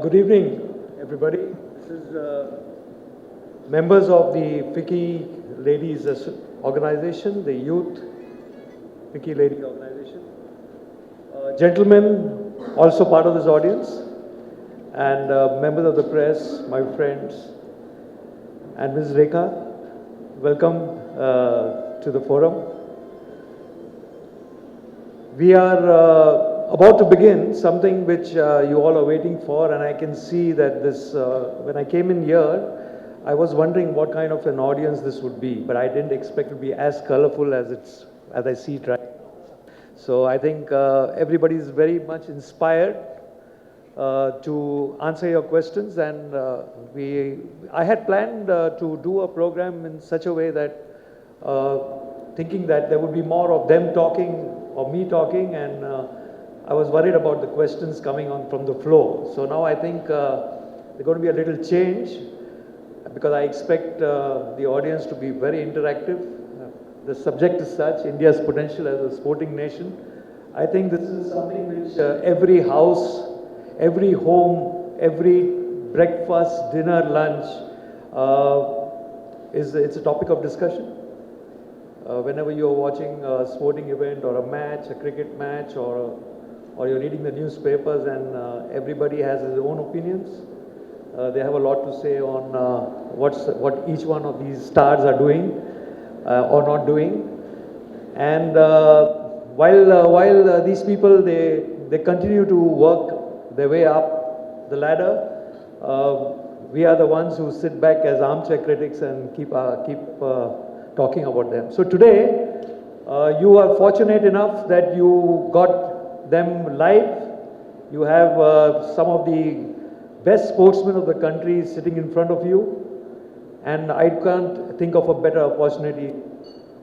Good evening, everybody. This is members of the FICCI Ladies Organization, the Youth FICCI Lady Organization. Gentlemen, also part of this audience, and members of the press, my friends, and Ms. Rekha, welcome to the forum. We are about to begin something which you all are waiting for, and I can see that this, when I came in here, I was wondering what kind of an audience this would be, but I didn't expect it to be as colorful as I see it right now. So I think everybody is very much inspired to answer your questions, and I had planned to do a program in such a way that thinking that there would be more of them talking or me talking, and I was worried about the questions coming on from the floor. So now I think there's going to be a little change, because I expect the audience to be very interactive. The subject is such, India's potential as a sporting nation. I think this is something which every house, every home, every breakfast, dinner, lunch, it's a topic of discussion. Whenever you're watching a sporting event or a match, a cricket match, or you're reading the newspapers, and everybody has his own opinions. They have a lot to say on what each one of these stars are doing or not doing. And while these people, they continue to work their way up the ladder, we are the ones who sit back as armchair critics and keep talking about them. So today, you are fortunate enough that you got them live. You have some of the best sportsmen of the country sitting in front of you, and I can't think of a better opportunity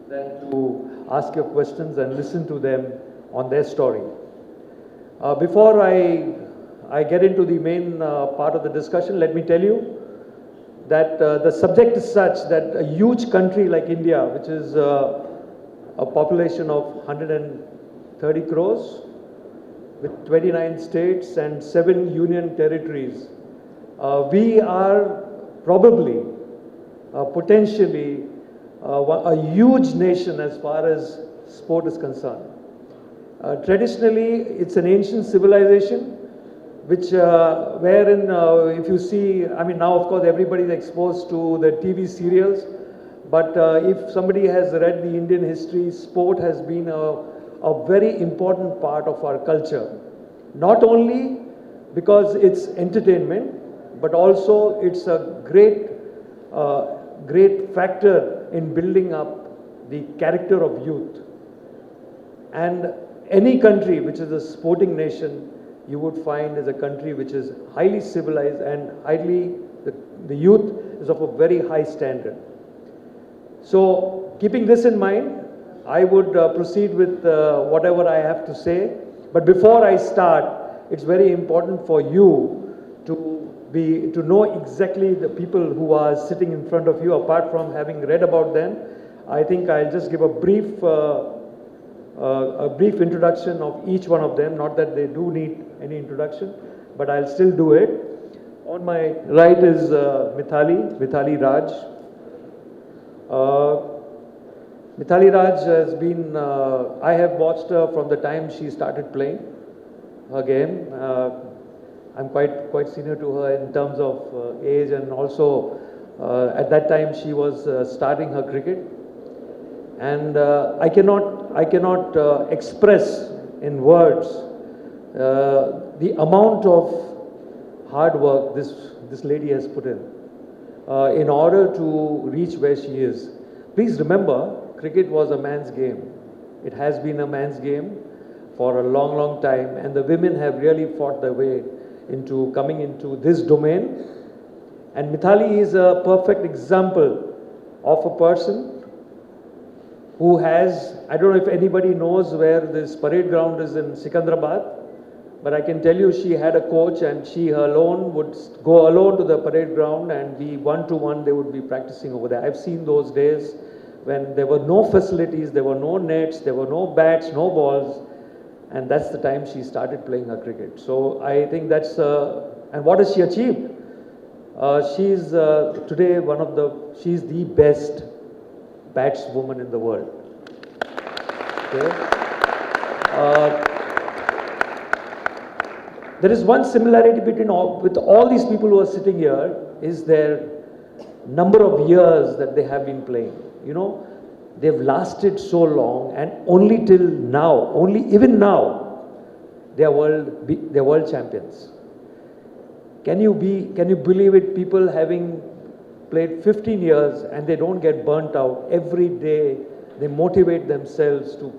than to ask your questions and listen to them on their story. Before I get into the main part of the discussion, let me tell you that the subject is such that a huge country like India, which is a population of 130 crores, with 29 states and 7 union territories, we are probably, potentially, a huge nation as far as sport is concerned. Traditionally, it's an ancient civilization, which wherein if you see, I mean, now of course everybody is exposed to the TV serials, but if somebody has read the Indian history, sport has been a very important part of our culture. Not only because it's entertainment, but also it's a great factor in building up the character of youth. And any country which is a sporting nation, you would find is a country which is highly civilized, and the youth is of a very high standard. So keeping this in mind, I would proceed with whatever I have to say. But before I start, it's very important for you to know exactly the people who are sitting in front of you, apart from having read about them. I think I'll just give a brief introduction of each one of them. Not that they do need any introduction, but I'll still do it. On my right is Mithali Raj. Mithali Raj has been, I have watched her from the time she started playing her game. I'm quite senior to her in terms of age, and also at that time she was starting her cricket. And I cannot express in words the amount of hard work this lady has put in order to reach where she is. Please remember, cricket was a man's game. It has been a man's game for a long time, and the women have really fought their way into coming into this domain. And Mithali is a perfect example of a person who has, I don't know if anybody knows where this parade ground is in Sikandrabad, but I can tell you she had a coach, and she alone would go alone to the parade ground, and be one-to-one they would be practicing over there. I've seen those days when there were no facilities, there were no nets, there were no bats, no balls, and that's the time she started playing her cricket. So I think that's a And what has she achieved? She's today she's the best batswoman in the world. Okay? There is one similarity with all these people who are sitting here is their number of years that they have been playing. You know, they've lasted so long, and only till now, even now, they are world champions. Can you believe it? People having played 15 years and they don't get burnt out every day. They motivate themselves to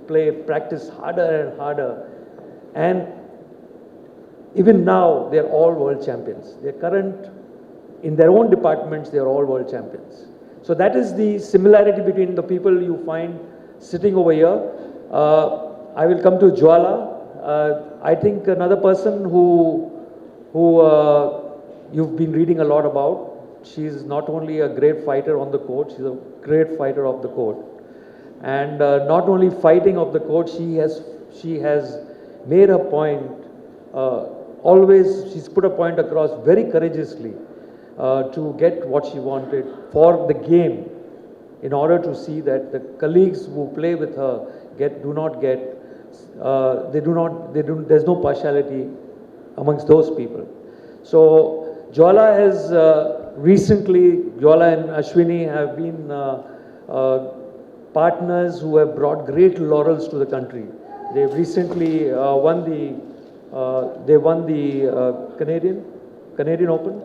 practice harder and harder, and even now they're all world champions. In their own departments, they're all world champions. So that is the similarity between the people you find sitting over here. I will come to Jwala. I think another person who you've been reading a lot about. She's not only a great fighter on the court, she's a great fighter off the court. And not only fighting off the court, she has made a point, she's put a point across very courageously to get what she wanted for the game, in order to see that the colleagues who play with her there's no partiality amongst those people. So Jwala has Jwala and Ashwini have been partners who have brought great laurels to the country. They've recently won the Canadian Open,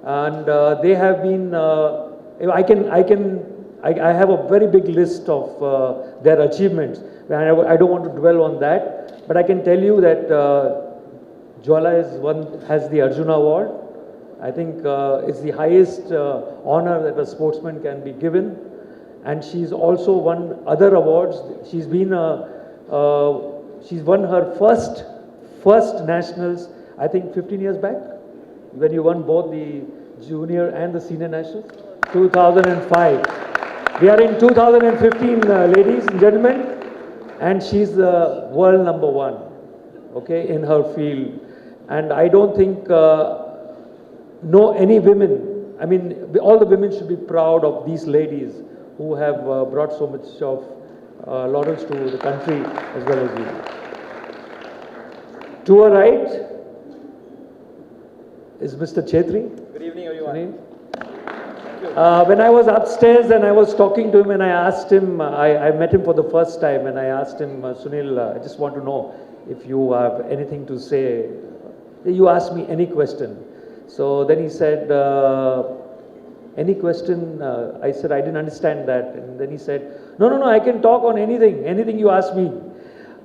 and they have been. I have a very big list of their achievements. I don't want to dwell on that, but I can tell you that Jwala has the Arjuna Award. I think it's the highest honor that a sportsman can be given, and she's also won other awards. She's won her first nationals, I think 15 years back, when you won both the junior and the senior nationals, 2005. We are in 2015, ladies and gentlemen, and she's the world number one, okay, in her field. And I don't think any women, I mean, all the women should be proud of these ladies who have brought so much of laurels to the country as well as you. To her right is Mr. Chetri. Good evening, everyone. When I was upstairs and I was talking to him, and I asked him, I met him for the first time, and I asked him, Sunil, I just want to know if you have anything to say. You ask me any question. So then he said, any question? I said, I didn't understand that. And then he said, no, I can talk on anything you ask me.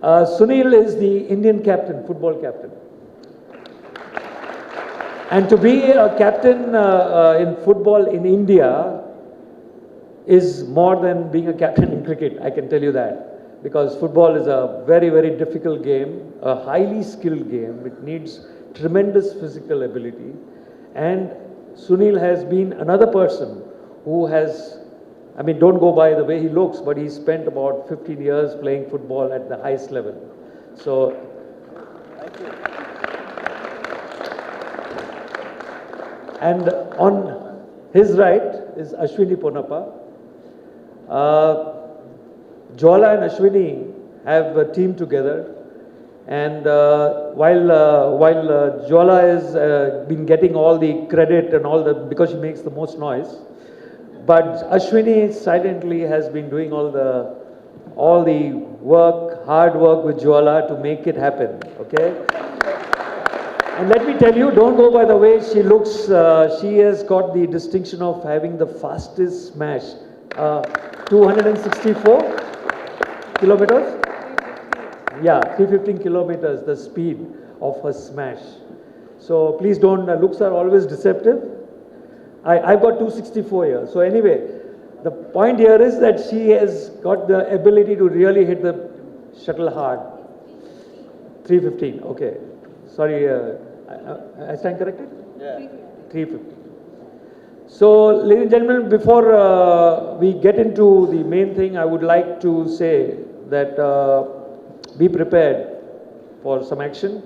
Sunil is the Indian captain, football captain. And to be a captain in football in India is more than being a captain in cricket, I can tell you that. Because football is a very, very difficult game, a highly skilled game. It needs tremendous physical ability. And Sunil has been another person who has, I mean, don't go by the way he looks, but he spent about 15 years playing football at the highest level. So, thank you. And on his right is Ashwini Ponappa. Jwala and Ashwini have teamed together, and while Jwala has been getting all the credit and because she makes the most noise, but Ashwini silently has been doing all the hard work with Jwala to make it happen. Okay. And let me tell you, don't go by the way she looks. She has got the distinction of having the fastest smash, 264 kilometers. Yeah, 315 kilometers, the speed of her smash. So please don't, looks are always deceptive. I've got 264 here. So anyway, the point here is that she has got the ability to really hit the shuttle hard. 315, okay. Sorry, I stand corrected? Yeah. 350. So, ladies and gentlemen, before we get into the main thing, I would like to say that be prepared for some action.